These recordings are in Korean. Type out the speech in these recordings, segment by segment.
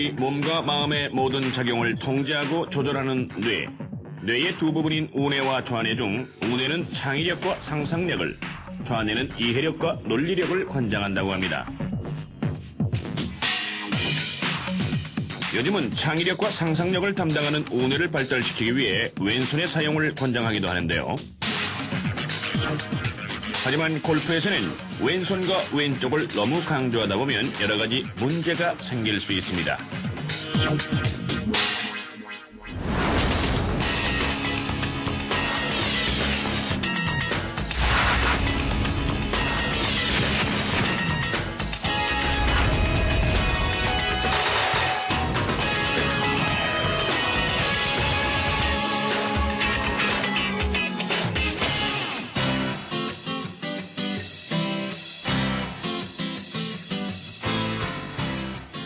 우리 몸과 마음의 모든 작용을 통제하고 조절하는 뇌. 뇌의 두 부분인 우뇌와 좌뇌 중 우뇌는 창의력과 상상력을, 좌뇌는 이해력과 논리력을 관장한다고 합니다. 요즘은 창의력과 상상력을 담당하는 우뇌를 발달시키기 위해 왼손의 사용을 권장하기도 하는데요. 하지만 골프에서는 왼손과 왼쪽을 너무 강조하다 보면 여러 가지 문제가 생길 수 있습니다.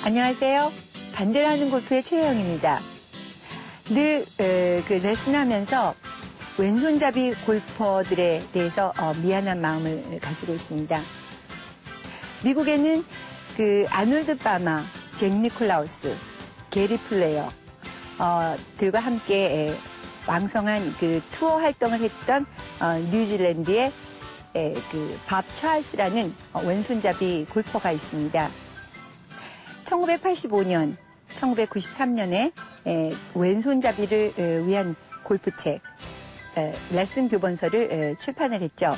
안녕하세요. 반대로 하는 골프의 최혜영입니다. 늘 레슨하면서 왼손잡이 골퍼들에 대해서 미안한 마음을 가지고 있습니다. 미국에는 아놀드 파마, 잭 니콜라우스, 게리 플레이어 들과 함께 왕성한 투어 활동을 했던 뉴질랜드의 밥 찰스라는 왼손잡이 골퍼가 있습니다. 1985년, 1993년에 왼손잡이를 위한 골프책, 레슨 교본서를 출판을 했죠.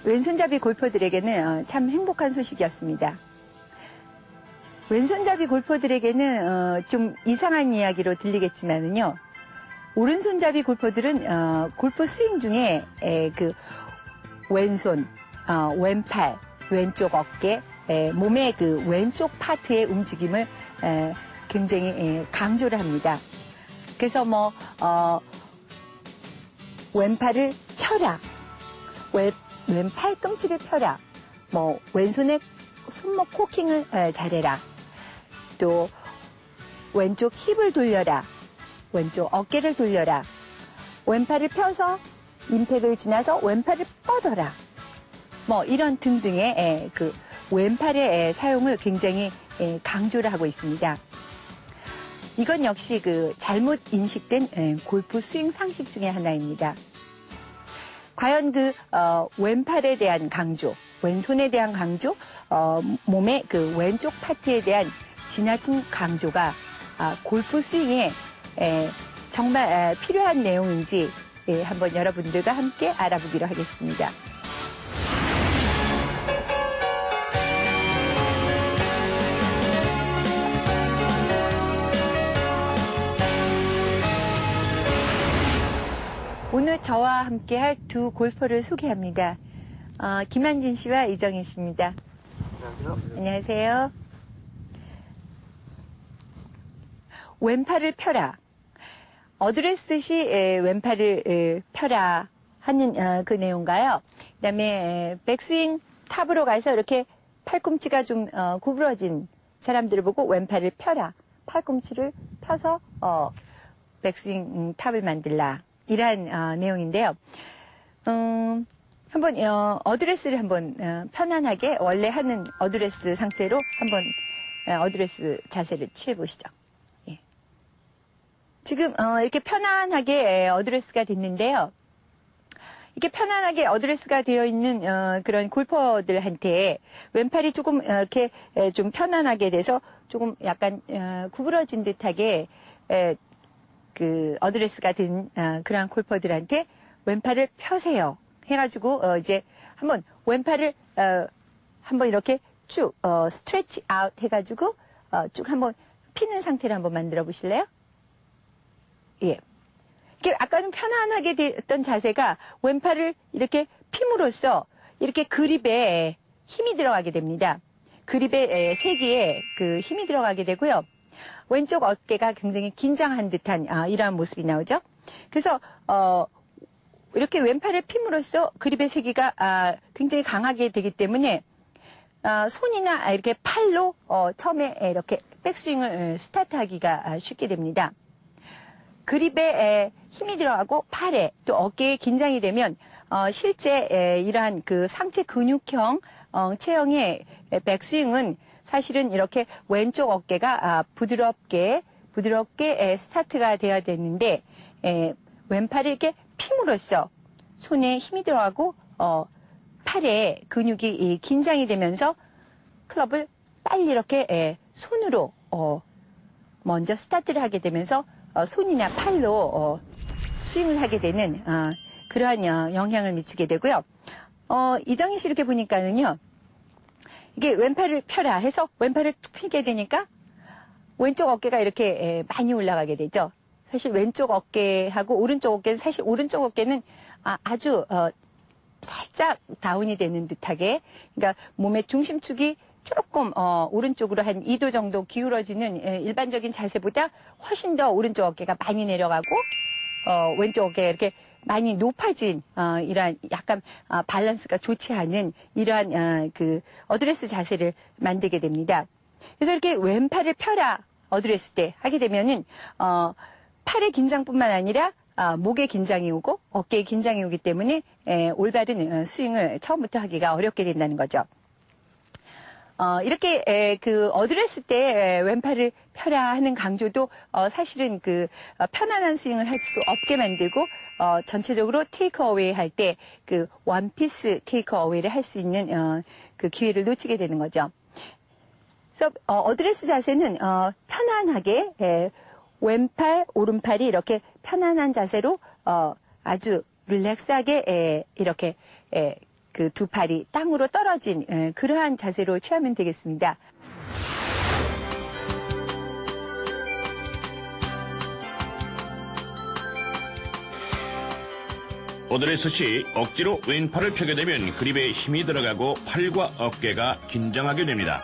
왼손잡이 골퍼들에게는 참 행복한 소식이었습니다. 왼손잡이 골퍼들에게는 좀 이상한 이야기로 들리겠지만은요, 오른손잡이 골퍼들은 골프 스윙 중에 왼손, 왼팔, 왼쪽 어깨, 몸의 왼쪽 파트의 움직임을 굉장히 강조를 합니다. 그래서 왼팔을 펴라, 왼 팔꿈치를 펴라, 왼손에 손목 코킹을 잘해라, 또 왼쪽 힙을 돌려라, 왼쪽 어깨를 돌려라, 왼팔을 펴서 임팩을 지나서 왼팔을 뻗어라, 이런 등등의 왼팔의 사용을 굉장히 강조를 하고 있습니다. 이건 역시 잘못 인식된 골프 스윙 상식 중에 하나입니다. 과연 왼팔에 대한 강조, 왼손에 대한 강조, 몸의 왼쪽 파트에 대한 지나친 강조가 골프 스윙에 정말 필요한 내용인지 한번 여러분들과 함께 알아보기로 하겠습니다. 오늘 저와 함께할 두 골퍼를 소개합니다. 김한진 씨와 이정희 씨입니다. 안녕하세요. 안녕하세요. 왼팔을 펴라. 어드레스시 왼팔을 펴라 하는 그 내용가요. 그 다음에 백스윙 탑으로 가서 이렇게 팔꿈치가 좀 구부러진 사람들을 보고 왼팔을 펴라. 팔꿈치를 펴서 백스윙 탑을 만들라. 이러한 내용인데요. 한번 어드레스를 한번 편안하게 원래 하는 어드레스 상태로 한번 어드레스 자세를 취해보시죠. 예. 지금 이렇게 편안하게 어드레스가 됐는데요. 이렇게 편안하게 어드레스가 되어 있는 그런 골퍼들한테 왼팔이 조금 이렇게 좀 편안하게 돼서 조금 약간 구부러진 듯하게 어드레스가 된 그러한 골퍼들한테 왼팔을 펴세요 해가지고 이제 한번 왼팔을 한번 이렇게 쭉 스트레치 아웃 해가지고 쭉 한번 피는 상태를 한번 만들어 보실래요? 예. 이렇게 아까는 편안하게 됐던 자세가 왼팔을 이렇게 핌으로써 이렇게 그립에 힘이 들어가게 됩니다. 그립의 세기에 힘이 들어가게 되고요. 왼쪽 어깨가 굉장히 긴장한 듯한 이러한 모습이 나오죠. 그래서 이렇게 왼팔을 핌으로써 그립의 세기가 굉장히 강하게 되기 때문에 손이나 이렇게 팔로 처음에 이렇게 백스윙을 스타트하기가 쉽게 됩니다. 그립에 힘이 들어가고 팔에 또 어깨에 긴장이 되면 실제 이러한 상체 근육형 체형의 백스윙은 사실은 이렇게 왼쪽 어깨가 부드럽게 스타트가 되어야 되는데 왼팔을 이렇게 핌으로써 손에 힘이 들어가고 팔에 근육이 긴장이 되면서 클럽을 빨리 이렇게 손으로 먼저 스타트를 하게 되면서 손이나 팔로 스윙을 하게 되는 그러한 영향을 미치게 되고요. 이정희 씨 이렇게 보니까는요. 이게 왼팔을 펴라 해서 왼팔을 툭 펴게 되니까 왼쪽 어깨가 이렇게 많이 올라가게 되죠. 사실 왼쪽 어깨하고 오른쪽 어깨는 사실 오른쪽 어깨는 아주 살짝 다운이 되는 듯하게 그러니까 몸의 중심축이 조금 오른쪽으로 한 2도 정도 기울어지는 일반적인 자세보다 훨씬 더 오른쪽 어깨가 많이 내려가고 왼쪽 어깨가 이렇게 많이 높아진 이러한 약간 밸런스가 좋지 않은 이러한 그 어드레스 자세를 만들게 됩니다. 그래서 이렇게 왼팔을 펴라 어드레스 때 하게 되면은 팔의 긴장뿐만 아니라 목에 긴장이 오고 어깨에 긴장이 오기 때문에 올바른 스윙을 처음부터 하기가 어렵게 된다는 거죠. 이렇게 그 어드레스 때 왼팔을 펴라 하는 강조도 사실은 그 편안한 스윙을 할 수 없게 만들고 전체적으로 테이크어웨이 할 때 그 원피스 테이크어웨이를 할 수 있는 그 기회를 놓치게 되는 거죠. 그래서 어드레스 자세는 편안하게 왼팔 오른팔이 이렇게 편안한 자세로 아주 릴렉스하게 이렇게 그 두 팔이 땅으로 떨어진 그러한 자세로 취하면 되겠습니다. 어드레스 시 억지로 왼팔을 펴게 되면 그립에 힘이 들어가고 팔과 어깨가 긴장하게 됩니다.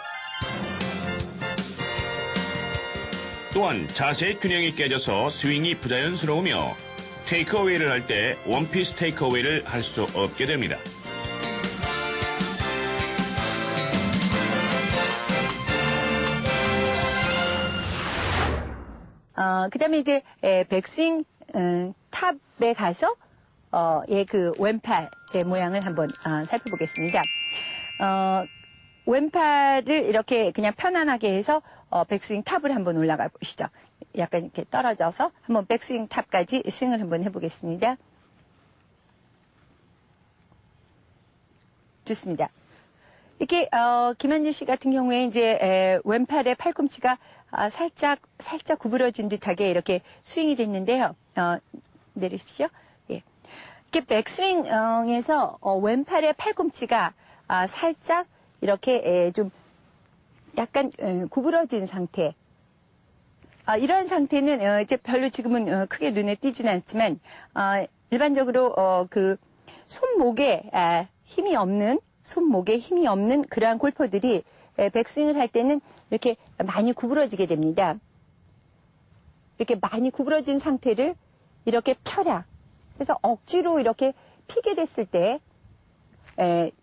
또한 자세의 균형이 깨져서 스윙이 부자연스러우며 테이크어웨이를 할 때 원피스 테이크어웨이를 할 수 없게 됩니다. 그 다음에 이제 백스윙 탑에 가서 그 왼팔의 모양을 한번 살펴보겠습니다. 왼팔을 이렇게 그냥 편안하게 해서 백스윙 탑을 한번 올라가 보시죠. 약간 이렇게 떨어져서 한번 백스윙 탑까지 스윙을 한번 해보겠습니다. 좋습니다. 이렇게 김한진 씨 같은 경우에 이제 왼팔의 팔꿈치가 살짝 구부러진 듯하게 이렇게 스윙이 됐는데요. 내리십시오. 예. 이렇게 백스윙에서 왼팔의 팔꿈치가 살짝 이렇게 좀 약간 구부러진 상태. 이런 상태는 이제 별로 지금은 크게 눈에 띄지는 않지만 일반적으로 그 손목에 힘이 없는 그러한 골퍼들이 백스윙을 할 때는 이렇게 많이 구부러지게 됩니다. 이렇게 많이 구부러진 상태를 이렇게 펴라. 그래서 억지로 이렇게 피게 됐을 때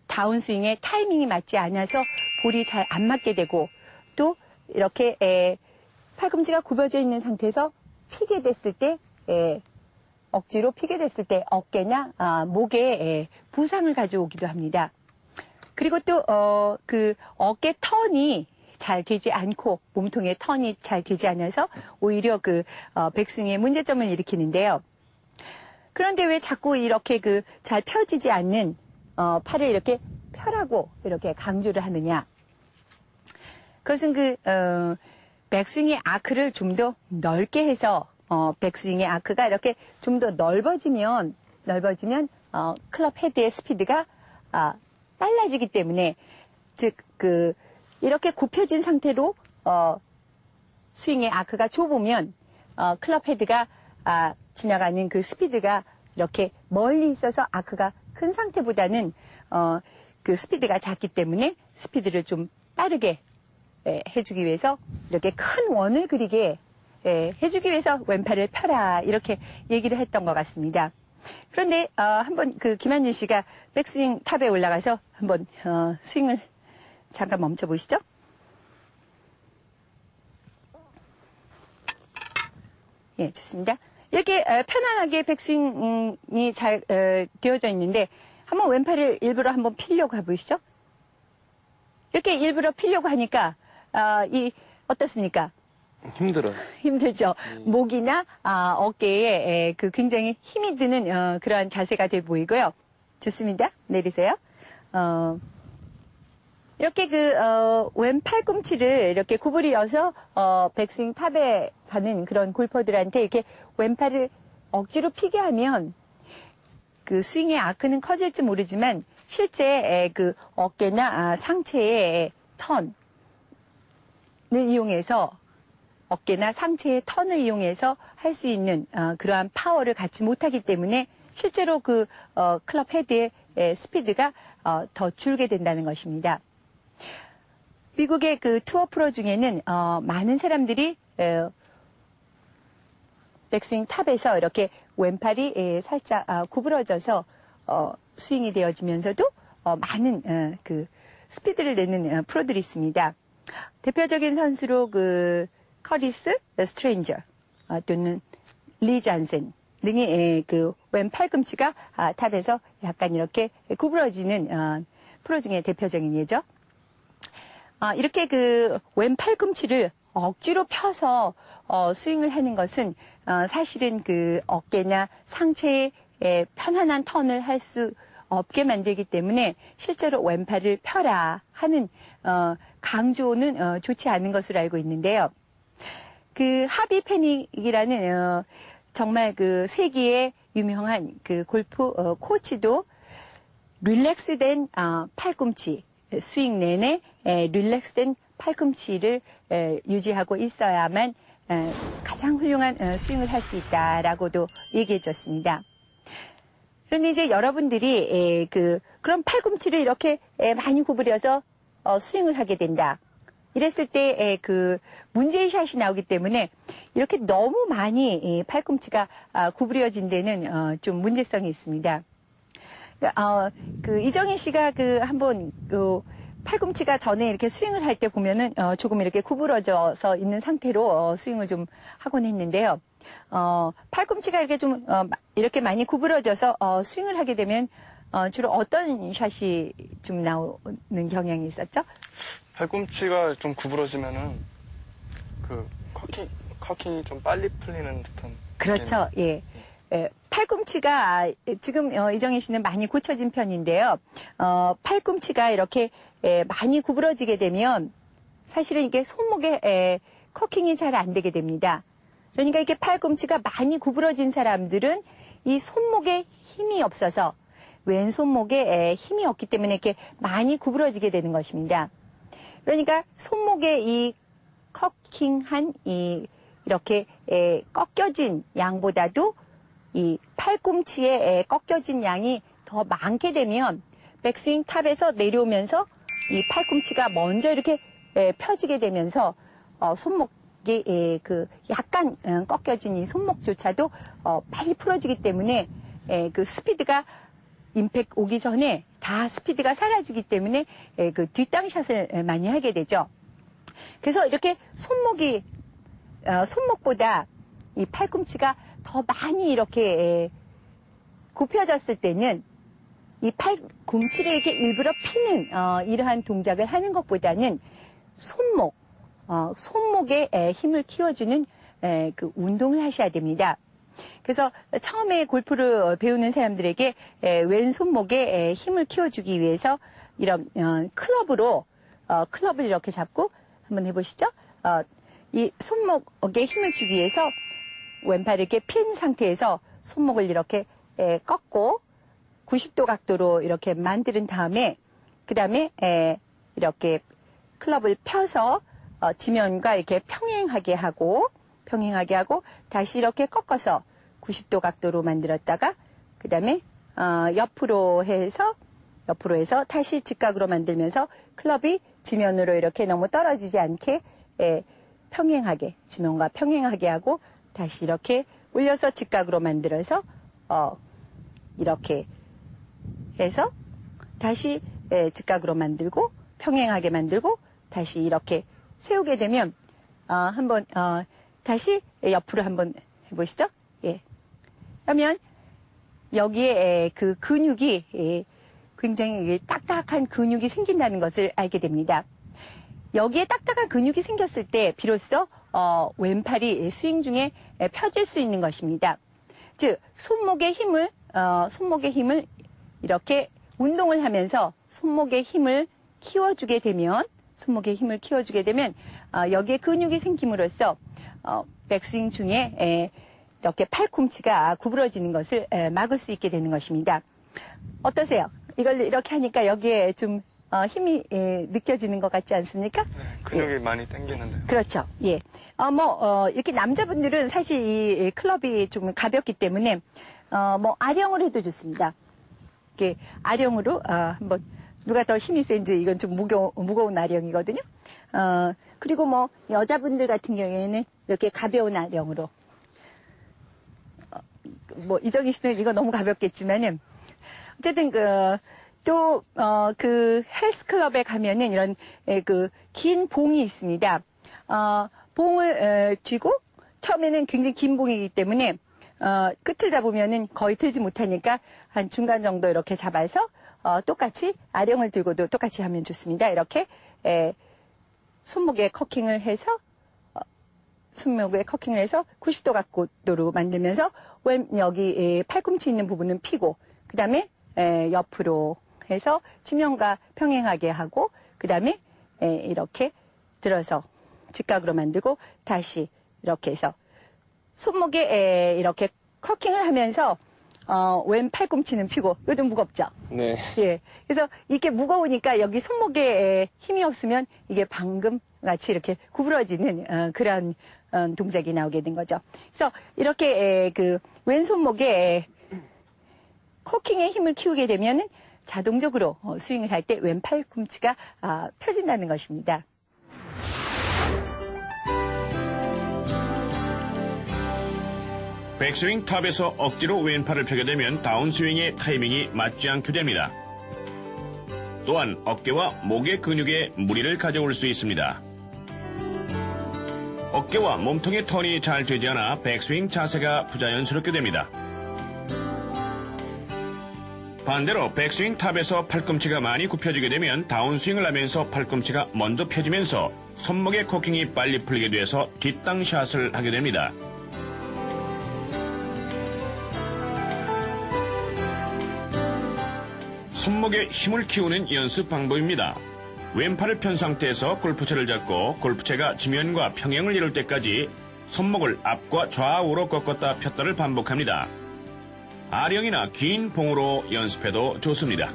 다운스윙의 타이밍이 맞지 않아서 볼이 잘 안 맞게 되고 또 이렇게 팔꿈치가 굽어져 있는 상태에서 피게 됐을 때 억지로 피게 됐을 때 어깨나 목에 부상을 가져오기도 합니다. 그리고 또 그 어깨 턴이 잘 되지 않고 몸통의 턴이 잘 되지 않아서 오히려 그 백스윙에 문제점을 일으키는데요. 그런데 왜 자꾸 이렇게 그 잘 펴지지 않는 팔을 이렇게 펴라고 이렇게 강조를 하느냐? 그것은 그 백스윙의 아크를 좀 더 넓게 해서 백스윙의 아크가 이렇게 좀 더 넓어지면 클럽 헤드의 스피드가 빨라지기 때문에 즉 그 이렇게 굽혀진 상태로 스윙의 아크가 좁으면 클럽 헤드가 지나가는 그 스피드가 이렇게 멀리 있어서 아크가 큰 상태보다는 그 스피드가 작기 때문에 스피드를 좀 빠르게 해주기 위해서 이렇게 큰 원을 그리게 해주기 위해서 왼팔을 펴라 이렇게 얘기를 했던 것 같습니다. 그런데 한번 그 김한진 씨가 백스윙 탑에 올라가서 한번 스윙을 잠깐 멈춰 보시죠. 예, 좋습니다. 이렇게 편안하게 백스윙이 잘 되어져 있는데 한번 왼팔을 일부러 한번 피려고 해보시죠. 이렇게 일부러 피려고 하니까 어떻습니까? 힘들어요. 힘들죠. 목이나 어깨에 그 굉장히 힘이 드는 그러한 자세가 돼 보이고요. 좋습니다. 내리세요. 이렇게 왼 팔꿈치를 이렇게 구부려서 백스윙 탑에 가는 그런 골퍼들한테 이렇게 왼팔을 억지로 피게 하면 그 스윙의 아크는 커질지 모르지만 실제 그 어깨나 상체의 턴을 이용해서 어깨나 상체의 턴을 이용해서 할 수 있는 그러한 파워를 갖지 못하기 때문에 실제로 그 클럽 헤드의 스피드가 더 줄게 된다는 것입니다. 미국의 그 투어 프로 중에는 많은 사람들이 백스윙 탑에서 이렇게 왼팔이 살짝 구부러져서 스윙이 되어지면서도 많은 그 스피드를 내는 프로들이 있습니다. 대표적인 선수로 그 커리스 스트레인저 또는 리 잔센 등이 그 왼 팔꿈치가 탑에서 약간 이렇게 구부러지는 프로 중에 대표적인 예죠. 이렇게 그 왼 팔꿈치를 억지로 펴서 스윙을 하는 것은 사실은 그 어깨나 상체에 편안한 턴을 할 수 없게 만들기 때문에 실제로 왼팔을 펴라 하는 강조는 좋지 않은 것으로 알고 있는데요. 그 하비 페닉이라는 정말 그 세계의 유명한 그 골프 코치도 릴렉스된 팔꿈치 스윙 내내 릴렉스된 팔꿈치를 유지하고 있어야만 가장 훌륭한 스윙을 할 수 있다라고도 얘기해 줬습니다. 그런데 이제 여러분들이 그런 팔꿈치를 이렇게 많이 구부려서 스윙을 하게 된다. 이랬을 때 그 문제샷이 나오기 때문에 이렇게 너무 많이 팔꿈치가 구부려진 데는 좀 문제성이 있습니다. 그 이정희 씨가 한번 팔꿈치가 전에 이렇게 스윙을 할 때 보면은 조금 이렇게 구부러져서 있는 상태로 스윙을 좀 하곤 했는데요. 팔꿈치가 이렇게 좀 이렇게 많이 구부러져서 스윙을 하게 되면 주로 어떤 샷이 좀 나오는 경향이 있었죠? 팔꿈치가 좀 구부러지면은 그 커킹이 좀 빨리 풀리는 듯한. 그렇죠. 예. 팔꿈치가 지금 이정희 씨는 많이 고쳐진 편인데요. 팔꿈치가 이렇게 많이 구부러지게 되면 사실은 이게 손목에 커킹이 잘 안 되게 됩니다. 그러니까 이게 팔꿈치가 많이 구부러진 사람들은 이 손목에 힘이 없어서 왼손목에 힘이 없기 때문에 이렇게 많이 구부러지게 되는 것입니다. 그러니까 손목에 이 커킹한 이렇게 꺾여진 양보다도 이 팔꿈치에 꺾여진 양이 더 많게 되면 백스윙 탑에서 내려오면서 이 팔꿈치가 먼저 이렇게 펴지게 되면서 손목이 그 약간 꺾여진 이 손목조차도 빨리 풀어지기 때문에 그 스피드가 임팩 오기 전에 다 스피드가 사라지기 때문에 그 뒷땅샷을 많이 하게 되죠. 그래서 이렇게 손목보다 이 팔꿈치가 더 많이 이렇게 굽혀졌을 때는 이 팔꿈치를 이렇게 일부러 피는 이러한 동작을 하는 것보다는 손목에 힘을 키워주는 그 운동을 하셔야 됩니다. 그래서 처음에 골프를 배우는 사람들에게 왼손목에 힘을 키워주기 위해서 이런 클럽을 이렇게 잡고 한번 해보시죠. 이 손목에 힘을 주기 위해서 왼팔을 이렇게 핀 상태에서 손목을 이렇게 꺾고 90도 각도로 이렇게 만드는 다음에 그 다음에 이렇게 클럽을 펴서 지면과 이렇게 평행하게 하고 다시 이렇게 꺾어서 90도 각도로 만들었다가 그 다음에 옆으로 해서 다시 직각으로 만들면서 클럽이 지면으로 이렇게 너무 떨어지지 않게 평행하게 지면과 평행하게 하고 다시 이렇게 올려서 직각으로 만들어서 이렇게 해서 다시 직각으로 만들고 평행하게 만들고 다시 이렇게 세우게 되면 한번 다시 옆으로 한번 해보시죠. 예. 그러면 여기에 그 근육이 굉장히 딱딱한 근육이 생긴다는 것을 알게 됩니다. 여기에 딱딱한 근육이 생겼을 때 비로소 왼팔이 스윙 중에 펴질 수 있는 것입니다. 즉 손목의 힘을 이렇게 운동을 하면서 손목의 힘을 키워주게 되면 여기에 근육이 생김으로써 백스윙 중에 이렇게 팔꿈치가 구부러지는 것을 막을 수 있게 되는 것입니다. 어떠세요? 이걸 이렇게 하니까 여기에 좀 힘이 느껴지는 것 같지 않습니까? 네, 근육이 많이 당기는데요. 그렇죠. 예. 이렇게 남자분들은 사실 이 클럽이 좀 가볍기 때문에, 아령을 해도 좋습니다. 이렇게 아령으로, 한번, 누가 더 힘이 센지 이건 좀 무거운 아령이거든요. 그리고 여자분들 같은 경우에는 이렇게 가벼운 아령으로. 이정희 씨는 이거 너무 가볍겠지만은, 어쨌든 헬스클럽에 가면은 이런 긴 봉이 있습니다. 봉을 쥐고 처음에는 굉장히 긴 봉이기 때문에 끝을 잡으면은 거의 들지 못하니까 한 중간 정도 이렇게 잡아서 똑같이 아령을 들고도 똑같이 하면 좋습니다. 이렇게 손목에 커킹을 해서 90도 각도로 만들면서 여기 팔꿈치 있는 부분은 피고 그 다음에 옆으로 해서 지면과 평행하게 하고 그 다음에 이렇게 들어서 직각으로 만들고 다시 이렇게 해서 손목에 이렇게 커킹을 하면서 왼 팔꿈치는 펴고 이거 좀 무겁죠? 네. 예. 그래서 이게 무거우니까 여기 손목에 힘이 없으면 이게 방금 같이 이렇게 구부러지는 그런 동작이 나오게 된 거죠. 그래서 이렇게 왼손목에 커킹의 힘을 키우게 되면은 자동적으로 스윙을 할 때 왼 팔꿈치가 펴진다는 것입니다. 백스윙 탑에서 억지로 왼팔을 펴게 되면 다운스윙의 타이밍이 맞지 않게 됩니다. 또한 어깨와 목의 근육에 무리를 가져올 수 있습니다. 어깨와 몸통의 턴이 잘 되지 않아 백스윙 자세가 부자연스럽게 됩니다. 반대로 백스윙 탑에서 팔꿈치가 많이 굽혀지게 되면 다운스윙을 하면서 팔꿈치가 먼저 펴지면서 손목의 코킹이 빨리 풀리게 돼서 뒷땅 샷을 하게 됩니다. 손목에 힘을 키우는 연습 방법입니다. 왼팔을 편 상태에서 골프채를 잡고 골프채가 지면과 평행을 이룰 때까지 손목을 앞과 좌우로 꺾었다 폈다를 반복합니다. 아령이나 긴 봉으로 연습해도 좋습니다.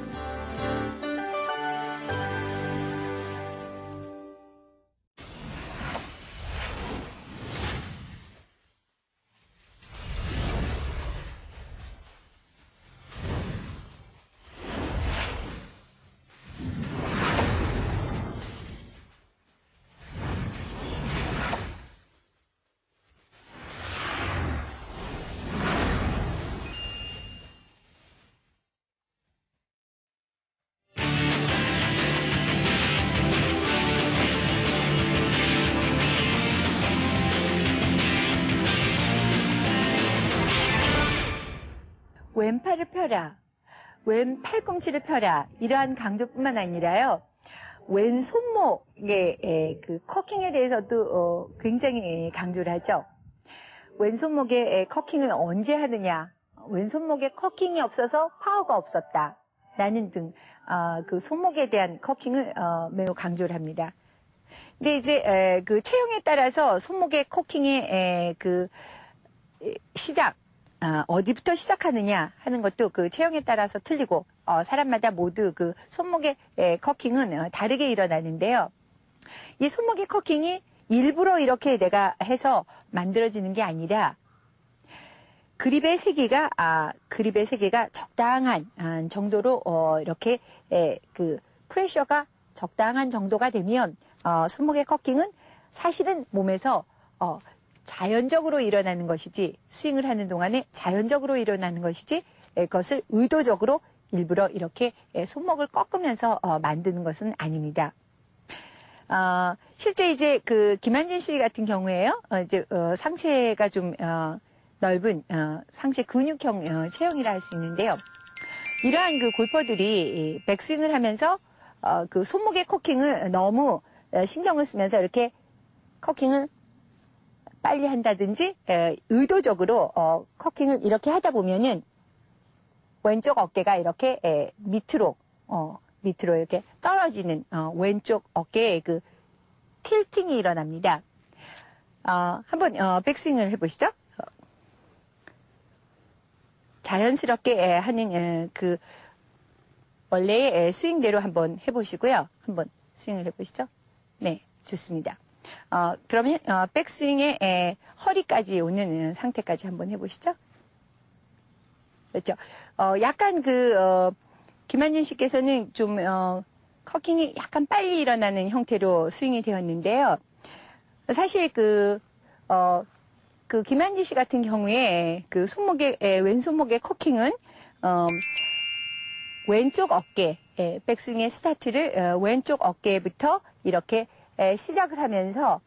왼팔을 펴라, 왼 팔꿈치를 펴라 이러한 강조뿐만 아니라요. 왼손목의 커킹에 대해서도 굉장히 강조를 하죠. 왼손목의 커킹을 언제 하느냐, 왼손목에 커킹이 없어서 파워가 없었다 라는 등 손목에 대한 커킹을 매우 강조를 합니다. 근데 이제 체형에 따라서 손목의 커킹의 시작, 어디부터 시작하느냐 하는 것도 체형에 따라서 틀리고 사람마다 모두 손목의 커킹은 다르게 일어나는데요. 이 손목의 커킹이 일부러 이렇게 내가 해서 만들어지는 게 아니라 그립의 세기가 적당한 정도로 이렇게 프레셔가 적당한 정도가 되면 손목의 커킹은 사실은 몸에서 자연적으로 일어나는 것이지, 스윙을 하는 동안에 자연적으로 일어나는 것이지, 그것을 의도적으로 일부러 이렇게 손목을 꺾으면서 만드는 것은 아닙니다. 실제 이제 김한진 씨 같은 경우에요, 상체가 좀 넓은 상체 근육형 체형이라 할 수 있는데요. 이러한 골퍼들이 백스윙을 하면서 손목의 코킹을 너무 신경을 쓰면서 이렇게 커킹을 빨리 한다든지 의도적으로 커킹을 이렇게 하다 보면은 왼쪽 어깨가 이렇게 밑으로 이렇게 떨어지는 왼쪽 어깨에 그 틸팅이 일어납니다. 한번 백스윙을 해보시죠. 자연스럽게 하는 그 원래의 스윙대로 한번 해보시고요. 한번 스윙을 해보시죠. 네, 좋습니다. 그러면 백스윙의 허리까지 오는 상태까지 한번 해보시죠. 그렇죠. 약간 김한진 씨께서는 좀 커킹이 약간 빨리 일어나는 형태로 스윙이 되었는데요. 사실 김한진 씨 같은 경우에 왼손목의 커킹은 왼쪽 어깨, 백스윙의 스타트를 왼쪽 어깨부터 이렇게 시작을 하면서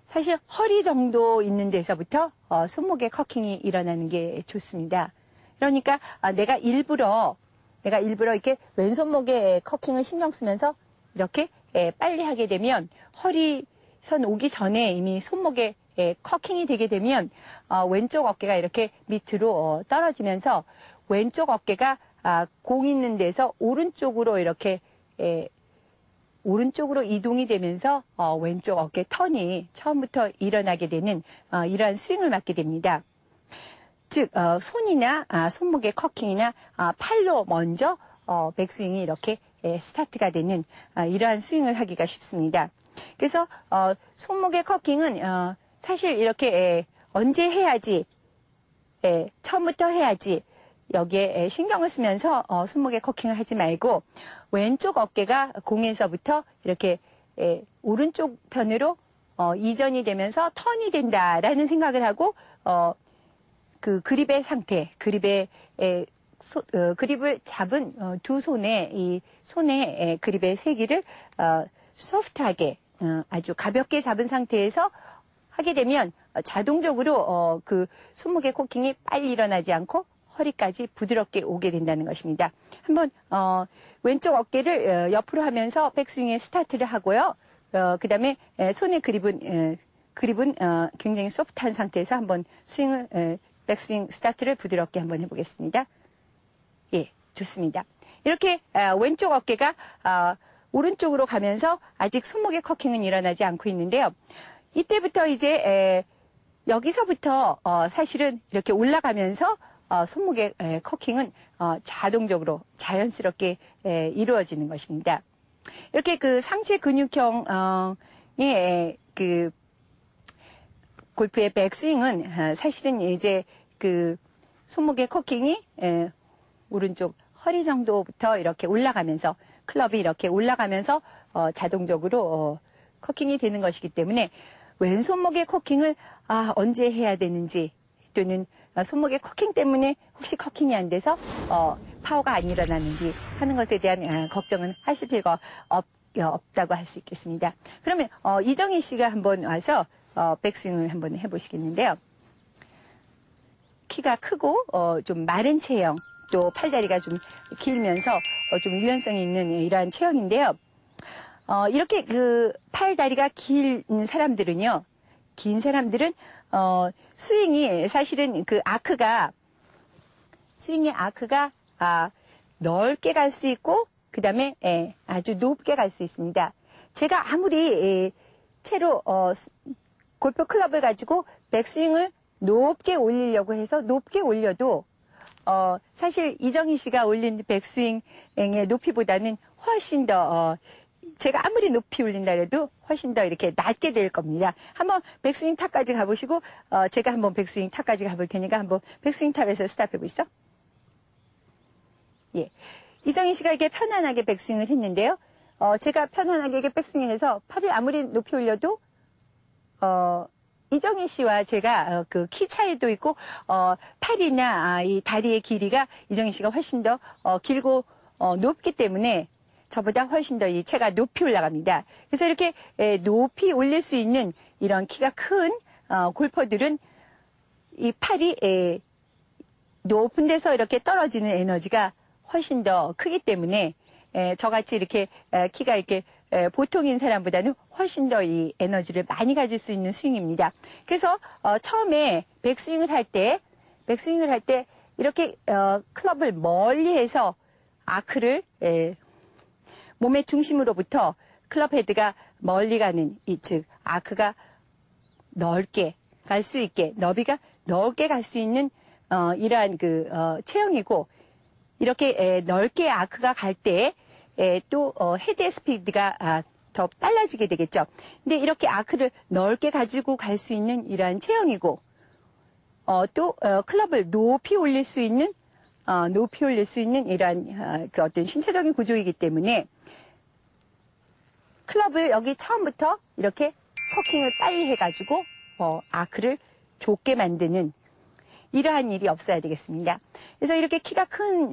사실 허리 정도 있는 데서부터 손목의 커킹이 일어나는 게 좋습니다. 그러니까 내가 일부러 이렇게 왼손목의 커킹을 신경 쓰면서 이렇게 빨리 하게 되면 허리선 오기 전에 이미 손목에 커킹이 되게 되면 왼쪽 어깨가 이렇게 밑으로 떨어지면서 왼쪽 어깨가 공 있는 데서 오른쪽으로 이렇게 오른쪽으로 이동이 되면서 왼쪽 어깨 턴이 처음부터 일어나게 되는 이러한 스윙을 맞게 됩니다. 즉 손이나 손목의 커킹이나 팔로 먼저 백스윙이 이렇게 스타트가 되는 이러한 스윙을 하기가 쉽습니다. 그래서 손목의 커킹은 사실 이렇게 언제 해야지, 처음부터 해야지 여기에 신경을 쓰면서 손목의 커킹을 하지 말고 왼쪽 어깨가 공에서부터 이렇게 오른쪽 편으로 이전이 되면서 턴이 된다라는 생각을 하고 그 그립의 상태, 그립을 잡은 두 손에 이 손의 그립의 세기를 소프트하게 아주 가볍게 잡은 상태에서 하게 되면 자동적으로 그 손목의 커킹이 빨리 일어나지 않고 허리까지 부드럽게 오게 된다는 것입니다. 한번 왼쪽 어깨를 옆으로 하면서 백스윙의 스타트를 하고요. 그 다음에 손의 그립은 굉장히 소프트한 상태에서 한번 백스윙 스타트를 부드럽게 한번 해보겠습니다. 예, 좋습니다. 이렇게 왼쪽 어깨가 오른쪽으로 가면서 아직 손목의 커킹은 일어나지 않고 있는데요. 이때부터 이제 여기서부터 사실은 이렇게 올라가면서 손목의 커킹은 자동적으로 자연스럽게 이루어지는 것입니다. 이렇게 그 상체 근육형의 그 골프의 백스윙은 사실은 이제 그 손목의 커킹이 오른쪽 허리 정도부터 이렇게 올라가면서 클럽이 이렇게 올라가면서 자동적으로 커킹이 되는 것이기 때문에 왼손목의 커킹을 언제 해야 되는지 또는 손목의 커킹 때문에 혹시 커킹이 안 돼서 파워가 안 일어나는지 하는 것에 대한 걱정은 하실 필요가 없다고 할 수 있겠습니다. 그러면 이정희 씨가 한번 와서 백스윙을 한번 해보시겠는데요. 키가 크고 좀 마른 체형, 또 팔다리가 좀 길면서 좀 유연성이 있는 이러한 체형인데요. 이렇게 그 팔다리가 긴 사람들은요, 긴 사람들은 스윙이 사실은 그 스윙의 아크가 넓게 갈 수 있고 그 다음에 아주 높게 갈 수 있습니다. 제가 아무리 채로 골프 클럽을 가지고 백스윙을 높게 올리려고 해서 높게 올려도 사실 이정희 씨가 올린 백스윙의 높이보다는 훨씬 더 제가 아무리 높이 올린다 해도 훨씬 더 이렇게 낮게 될 겁니다. 한번 백스윙 탑까지 가보시고 제가 한번 백스윙 탑까지 가볼 테니까 한번 백스윙 탑에서 스탑해 보시죠. 예, 이정희 씨가 이렇게 편안하게 백스윙을 했는데요. 제가 편안하게 이렇게 백스윙을 해서 팔을 아무리 높이 올려도 이정희 씨와 제가 그 키 차이도 있고 팔이나 이 다리의 길이가 이정희 씨가 훨씬 더 길고 높기 때문에 저보다 훨씬 더 이 채가 높이 올라갑니다. 그래서 이렇게 높이 올릴 수 있는 이런 키가 큰 골퍼들은 이 팔이 높은 데서 이렇게 떨어지는 에너지가 훨씬 더 크기 때문에 저같이 이렇게 키가 이렇게 보통인 사람보다는 훨씬 더 이 에너지를 많이 가질 수 있는 스윙입니다. 그래서 처음에 백스윙을 할 때 이렇게 클럽을 멀리해서 아크를 몸의 중심으로부터 클럽 헤드가 멀리 가는 즉 아크가 넓게 갈 수 있게 너비가 넓게 갈 수 있는 이러한 체형이고 이렇게 넓게 아크가 갈 때 또 헤드의 스피드가 더 빨라지게 되겠죠. 근데 이렇게 아크를 넓게 가지고 갈 수 있는 이러한 체형이고 또 클럽을 높이 올릴 수 있는 이러한 어떤 신체적인 구조이기 때문에 클럽을 여기 처음부터 이렇게 커킹을 빨리 해가지고 아크를 좁게 만드는 이러한 일이 없어야 되겠습니다. 그래서 이렇게 키가 큰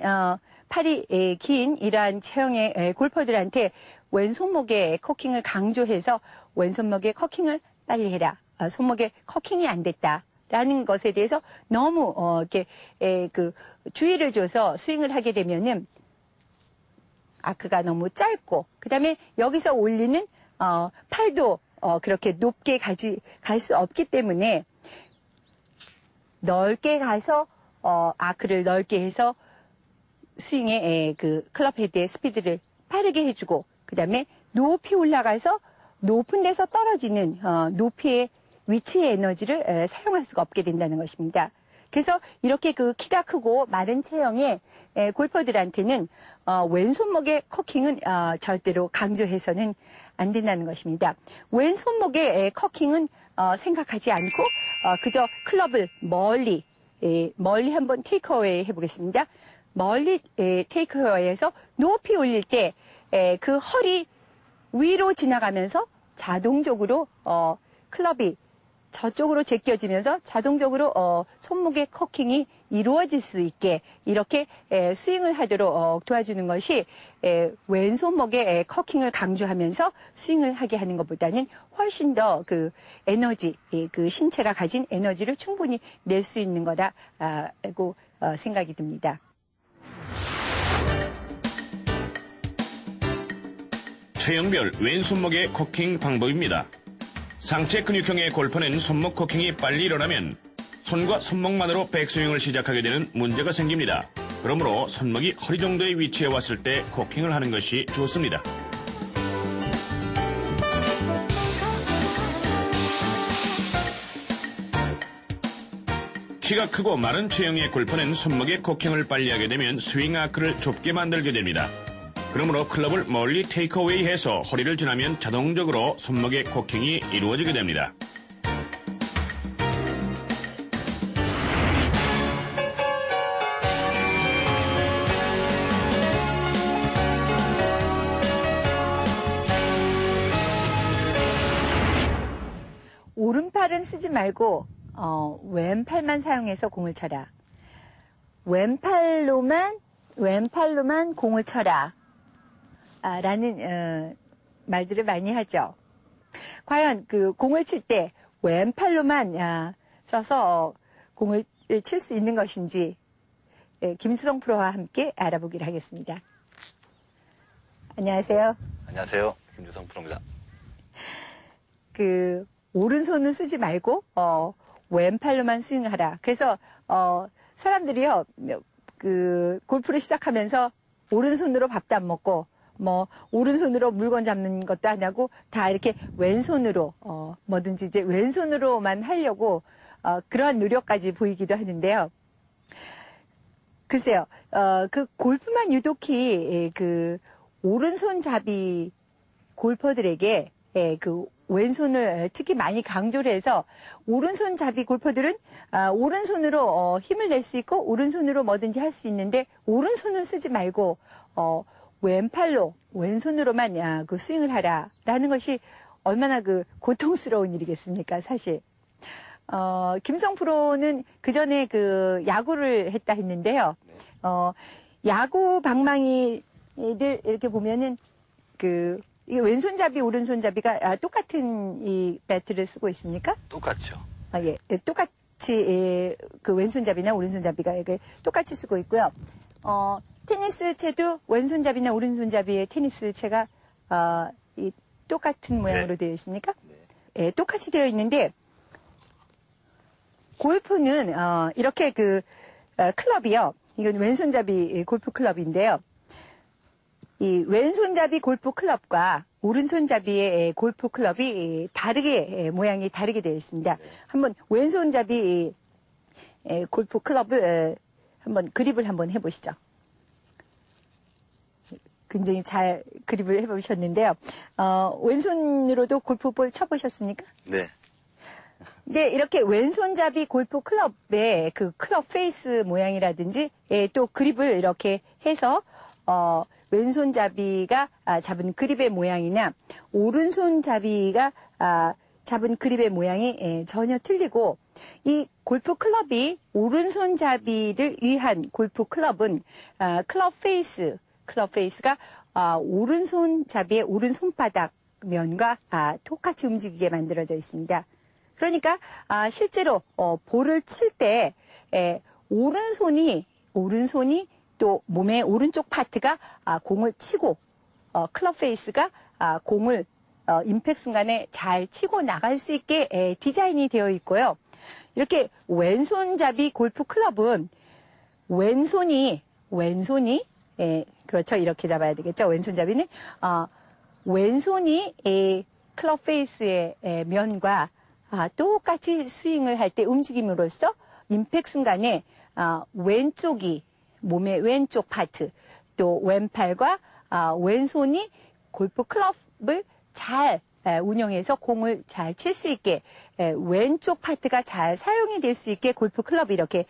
팔이 긴 이러한 체형의 골퍼들한테 왼손목에 커킹을 강조해서 왼손목에 커킹을 빨리 해라. 손목에 커킹이 안 됐다라는 것에 대해서 너무 이렇게 주의를 줘서 스윙을 하게 되면은 아크가 너무 짧고 그다음에 여기서 올리는 팔도 그렇게 높게 갈 수 없기 때문에 넓게 가서 아크를 넓게 해서 스윙의 클럽 헤드의 스피드를 빠르게 해주고 그다음에 높이 올라가서 높은 데서 떨어지는 높이의 위치의 에너지를 사용할 수가 없게 된다는 것입니다. 그래서 이렇게 키가 크고 마른 체형의 골퍼들한테는 왼손목의 커킹은 절대로 강조해서는 안 된다는 것입니다. 왼손목의 커킹은 생각하지 않고 그저 클럽을 멀리 한번 테이크어웨이 해보겠습니다. 멀리 테이크어웨이에서 높이 올릴 때 그 허리 위로 지나가면서 자동적으로 클럽이 저쪽으로 제껴지면서 자동적으로 손목의 커킹이 이루어질 수 있게 이렇게 스윙을 하도록 도와주는 것이 왼손목의 커킹을 강조하면서 스윙을 하게 하는 것보다는 훨씬 더 에너지, 신체가 가진 에너지를 충분히 낼 수 있는 거라고 생각이 듭니다. 체형별 왼손목의 코킹 방법입니다. 상체 근육형의 골퍼는 손목 코킹이 빨리 일어나면 손과 손목만으로 백스윙을 시작하게 되는 문제가 생깁니다. 그러므로 손목이 허리 정도의 위치에 왔을 때 코킹을 하는 것이 좋습니다. 키가 크고 마른 체형의 골퍼는 손목의 코킹을 빨리 하게 되면 스윙 아크를 좁게 만들게 됩니다. 그러므로 클럽을 멀리 테이크어웨이해서 허리를 지나면 자동적으로 손목의 코킹이 이루어지게 됩니다. 오른팔은 쓰지 말고 왼팔만 사용해서 공을 쳐라. 왼팔로만 공을 쳐라. 라는 말들을 많이 하죠. 과연 공을 칠 때 왼팔로만 써서 공을 칠 수 있는 것인지 김수성 프로와 함께 알아보기로 하겠습니다. 안녕하세요. 안녕하세요. 김주성 프로입니다. 오른손은 쓰지 말고 왼팔로만 스윙하라. 그래서 사람들이요 골프를 시작하면서 오른손으로 밥도 안 먹고 오른손으로 물건 잡는 것도 하냐고 다 이렇게 왼손으로 뭐든지 이제 왼손으로만 하려고 그러한 노력까지 보이기도 하는데요. 글쎄요, 골프만 유독히 오른손잡이 골퍼들에게 왼손을 특히 많이 강조를 해서 오른손잡이 골퍼들은 오른손으로 힘을 낼 수 있고 오른손으로 뭐든지 할 수 있는데 오른손을 쓰지 말고 왼손으로만 스윙을 하라라는 것이 얼마나 고통스러운 일이겠습니까, 사실. 김성 프로는 그 전에 야구를 했다 했는데요. 야구 방망이를 이렇게 보면은 이게 왼손잡이, 오른손잡이가 똑같은 이 배트를 쓰고 있습니까? 똑같죠. 예. 똑같이, 왼손잡이나 오른손잡이가 이렇게 똑같이 쓰고 있고요. 테니스 채도 왼손잡이나 오른손잡이의 테니스 채가 이 똑같은 모양으로 네. 되어 있습니까? 네. 예, 똑같이 되어 있는데 골프는 이렇게 클럽이요. 이건 왼손잡이 골프 클럽인데요. 이 왼손잡이 골프 클럽과 오른손잡이의 골프 클럽이 다르게 모양이 다르게 되어 있습니다. 한번 왼손잡이 골프 클럽을 한번 그립을 한번 해보시죠. 굉장히 잘 그립을 해보셨는데요. 왼손으로도 골프볼 쳐보셨습니까? 네. 네, 이렇게 왼손잡이 골프 클럽의 그 클럽 페이스 모양이라든지 또 그립을 이렇게 해서 왼손잡이가 잡은 그립의 모양이나 오른손잡이가 잡은 그립의 모양이 전혀 틀리고 이 골프 클럽이 오른손잡이를 위한 골프 클럽은 클럽 페이스가 오른손잡이의 오른손바닥 면과 똑같이 움직이게 만들어져 있습니다. 그러니까 실제로 볼을 칠 때 오른손이 또 몸의 오른쪽 파트가 공을 치고 클럽 페이스가 공을 임팩트 순간에 잘 치고 나갈 수 있게 디자인이 되어 있고요. 이렇게 왼손잡이 골프 클럽은 왼손이 그렇죠. 이렇게 잡아야 되겠죠. 왼손잡이는 왼손이 클럽 페이스의 면과 똑같이 스윙을 할 때 움직임으로써 임팩트 순간에 왼쪽이 몸의 왼쪽 파트 또 왼팔과 왼손이 골프 클럽을 잘 운영해서 공을 잘 칠 수 있게 왼쪽 파트가 잘 사용이 될 수 있게 골프 클럽이 이렇게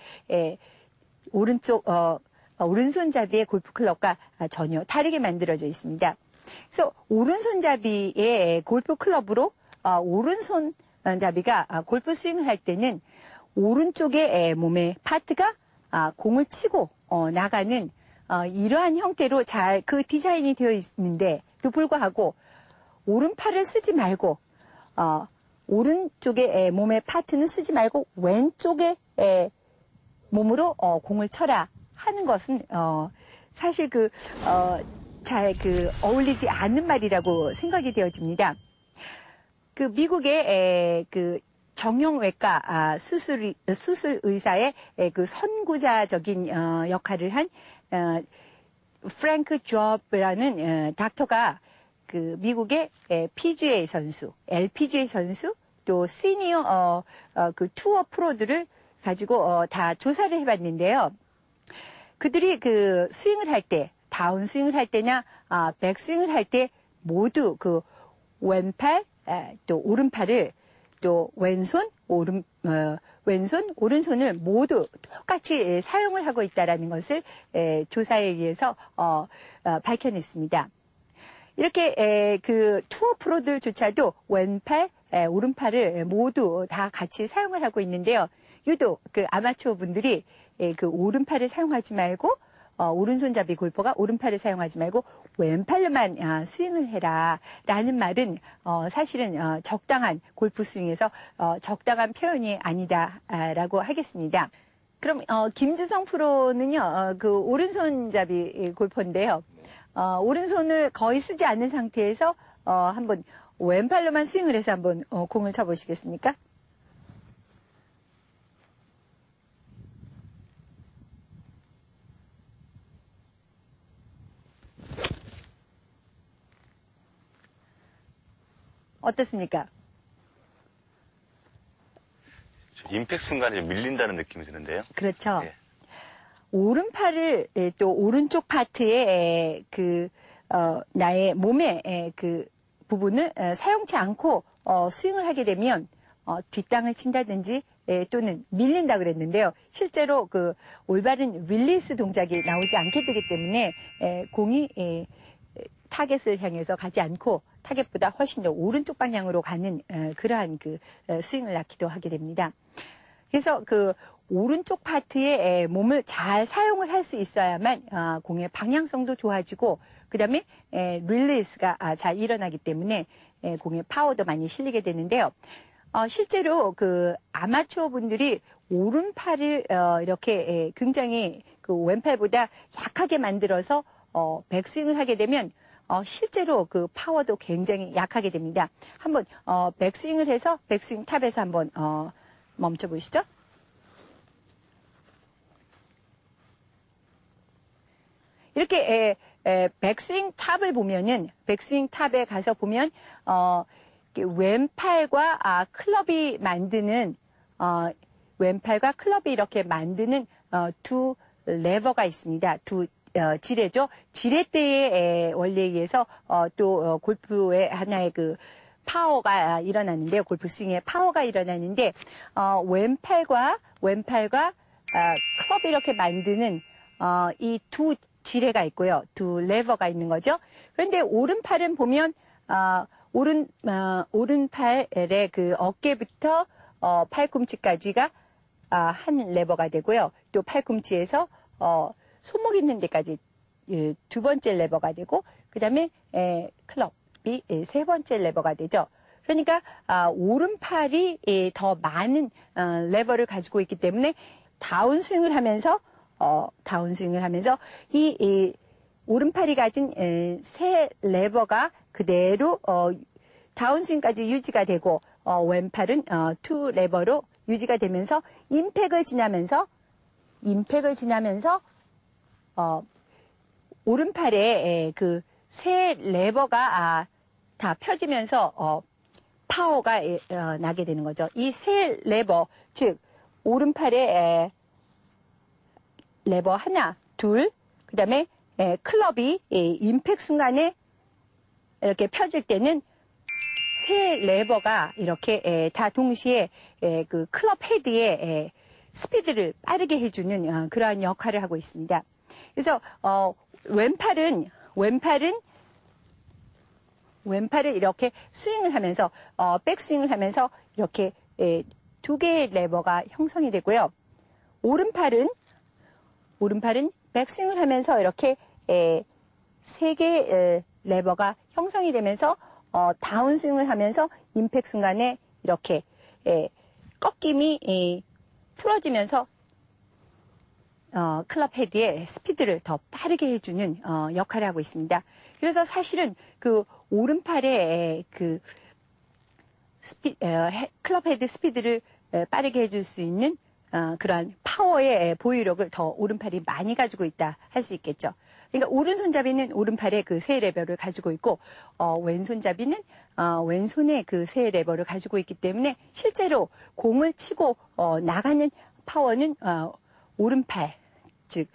오른손잡이의 골프 클럽과 전혀 다르게 만들어져 있습니다. 그래서 오른손잡이의 골프 클럽으로 오른손잡이가 골프 스윙을 할 때는 오른쪽의 몸의 파트가 공을 치고 나가는 이러한 형태로 잘 그 디자인이 되어 있는데도 불구하고 오른팔을 쓰지 말고 오른쪽의 몸의 파트는 쓰지 말고 왼쪽의 몸으로 공을 쳐라 하는 것은 사실 잘 어울리지 않는 말이라고 생각이 되어집니다. 미국의 정형외과 수술 의사의 선구자적인 역할을 한 프랭크 조브라는 닥터가 미국의 PGA 선수, LPGA 선수, 또 시니어 투어 프로들을 가지고 다 조사를 해봤는데요. 그들이 스윙을 할 때, 다운 스윙을 할 때나 백 스윙을 할 때 모두 왼팔, 또 오른팔을 또 왼손, 오른손을 모두 똑같이 사용을 하고 있다는 것을 조사에 의해서 밝혀냈습니다. 이렇게 투어 프로들조차도 왼팔, 오른팔을 모두 다 같이 사용을 하고 있는데요. 유독 아마추어 분들이 오른팔을 사용하지 말고 오른손잡이 골퍼가 오른팔을 사용하지 말고 왼팔로만 스윙을 해라 라는 말은 사실은 적당한 골프 스윙에서 적당한 표현이 아니다라고 하겠습니다. 그럼 김주성 프로는요, 오른손잡이 골퍼인데요. 오른손을 거의 쓰지 않는 상태에서 한번 왼팔로만 스윙을 해서 한번 공을 쳐보시겠습니까? 어떻습니까? 임팩트 순간에 밀린다는 느낌이 드는데요. 그렇죠. 예. 오른팔을 또 오른쪽 파트에 나의 몸의 부분을 사용치 않고 스윙을 하게 되면 뒷땅을 친다든지 또는 밀린다 그랬는데요. 실제로 올바른 릴리스 동작이 나오지 않게 되기 때문에 공이 타겟을 향해서 가지 않고 타겟보다 훨씬 더 오른쪽 방향으로 가는 그러한 스윙을 낳기도 하게 됩니다. 그래서 오른쪽 파트의 몸을 잘 사용을 할 수 있어야만 공의 방향성도 좋아지고 그다음에 릴리스가 잘 일어나기 때문에 공의 파워도 많이 실리게 되는데요. 실제로 아마추어 분들이 오른팔을 이렇게 굉장히 왼팔보다 약하게 만들어서 백스윙을 하게 되면 실제로 그 파워도 굉장히 약하게 됩니다. 한번 백스윙을 해서 백스윙 탑에서 한번 멈춰 보시죠. 이렇게 백스윙 탑을 보면은 백스윙 탑에 가서 보면 왼팔과 클럽이 만드는 왼팔과 클럽이 이렇게 만드는 두 레버가 있습니다. 두 지뢰죠. 지뢰대의 원리에 의해서 또 골프의 하나의 그 파워가 일어나는데요. 골프 스윙의 파워가 일어나는데 왼팔과 클럽이 이렇게 만드는 이 두 지뢰가 있고요. 두 레버가 있는 거죠. 그런데 오른팔은 보면 오른팔의 그 어깨부터 팔꿈치까지가 한 레버가 되고요. 또 팔꿈치에서 손목 있는 데까지 두 번째 레버가 되고, 그 다음에 클럽이 세 번째 레버가 되죠. 그러니까 오른팔이 더 많은 레버를 가지고 있기 때문에 다운스윙을 하면서 이 오른팔이 가진 세 레버가 그대로 다운스윙까지 유지가 되고, 왼팔은 투 레버로 유지가 되면서 임팩을 지나면서 오른팔에 그 세 레버가 다 펴지면서 파워가 나게 되는 거죠. 이 세 레버, 즉 오른팔에 레버 하나, 둘, 그 다음에 클럽이 임팩 순간에 이렇게 펴질 때는 세 레버가 이렇게 다 동시에 그 클럽 헤드에 스피드를 빠르게 해주는 그러한 역할을 하고 있습니다. 그래서 왼팔을 이렇게 스윙을 하면서 백스윙을 하면서 이렇게 두 개의 레버가 형성이 되고요. 오른팔은 백스윙을 하면서 이렇게 세 개의 레버가 형성이 되면서 다운스윙을 하면서 임팩 순간에 이렇게 꺾임이 풀어지면서 클럽 헤드의 스피드를 더 빠르게 해주는 역할을 하고 있습니다. 그래서 사실은 그 오른팔의 그 클럽 헤드 스피드를 빠르게 해줄 수 있는 그러한 파워의 보유력을 더 오른팔이 많이 가지고 있다 할 수 있겠죠. 그러니까 오른손잡이는 오른팔에 그 세 레버를 가지고 있고 왼손잡이는 왼손에 그 세 레버를 가지고 있기 때문에 실제로 공을 치고 나가는 파워는 오른팔, 즉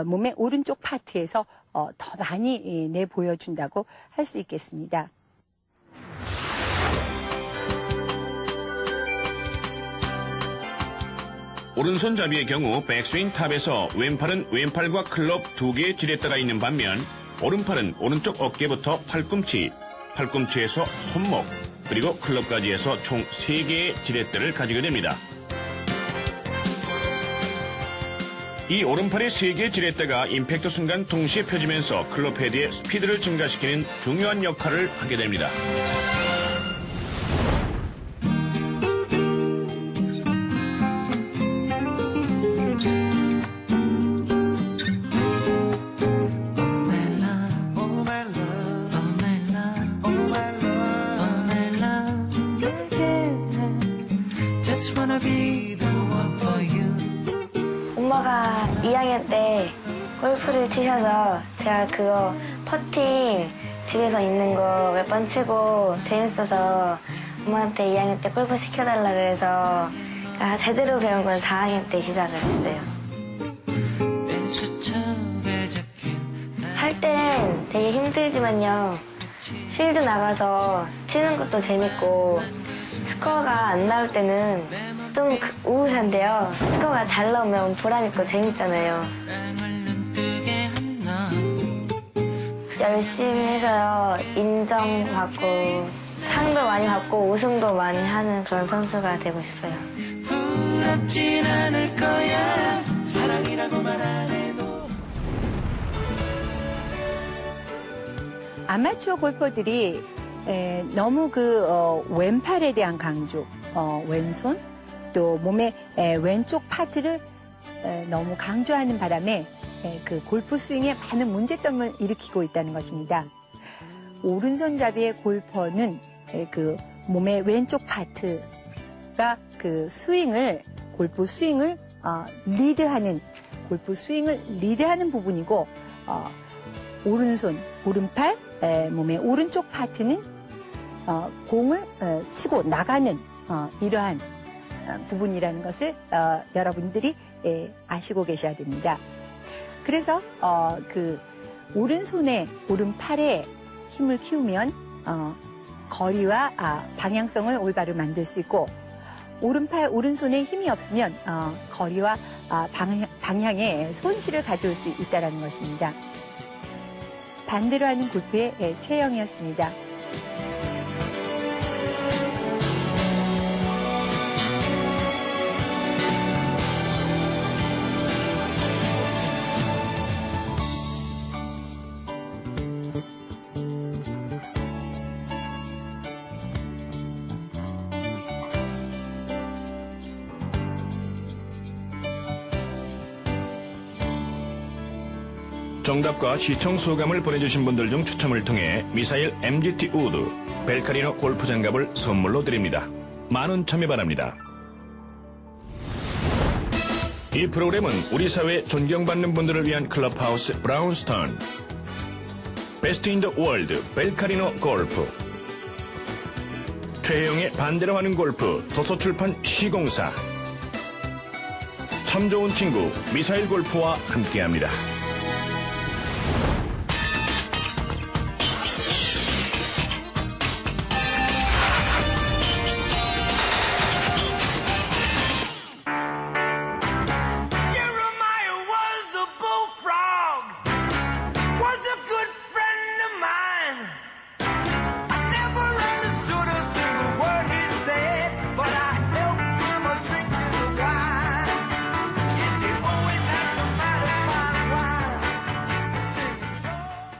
몸의 오른쪽 파트에서 더 많이 내보여준다고 할 수 있겠습니다. 오른손잡이의 경우 백스윙 탑에서 왼팔은 왼팔과 클럽 두 개의 지렛대가 있는 반면 오른팔은 오른쪽 어깨부터 팔꿈치에서 손목, 그리고 클럽까지 해서 총 3개의 지렛대를 가지게 됩니다. 이 오른팔의 3개의 지렛대가 임팩트 순간 동시에 펴지면서 클럽 헤드의 스피드를 증가시키는 중요한 역할을 하게 됩니다. 엄마가 2학년 때 골프를 치셔서 제가 그거 퍼팅 집에서 있는 거 몇 번 치고 재밌어서 엄마한테 2학년 때 골프 시켜달라 그래서 제대로 배운 건 4학년 때 시작을 했어요. 할 땐 되게 힘들지만요. 필드 나가서 치는 것도 재밌고 스코어가 안 나올 때는 좀 우울한데요. 스코어가 잘 나오면 보람있고 재밌잖아요. 열심히 해서 인정받고 상도 많이 받고 우승도 많이 하는 그런 선수가 되고 싶어요. 부럽진 않을 거야 사랑이라고 말 안 해도. 아마추어 골퍼들이 너무 그 왼팔에 대한 강조, 왼손 또 몸의 왼쪽 파트를 너무 강조하는 바람에 그 골프 스윙에 많은 문제점을 일으키고 있다는 것입니다. 오른손잡이의 골퍼는 그 몸의 왼쪽 파트가 그 골프 스윙을 리드하는 부분이고, 오른팔, 몸의 오른쪽 파트는 공을 치고 나가는 이러한 부분이라는 것을 여러분들이 아시고 계셔야 됩니다. 그래서 그 오른팔에 힘을 키우면 거리와 방향성을 올바로 만들 수 있고, 오른손에 힘이 없으면 거리와 방향에 손실을 가져올 수 있다는 것입니다. 반대로 하는 골프의 최영이었습니다. 정답과 시청 소감을 보내주신 분들 중 추첨을 통해 미사일 MGT 우드, 벨카리노 골프 장갑을 선물로 드립니다. 많은 참여 바랍니다. 이 프로그램은 우리 사회에 존경받는 분들을 위한 클럽하우스 브라운스턴, 베스트 인 더 월드 벨카리노 골프, 최혜영의 반대로 하는 골프 도서출판 시공사, 참 좋은 친구 미사일 골프와 함께합니다.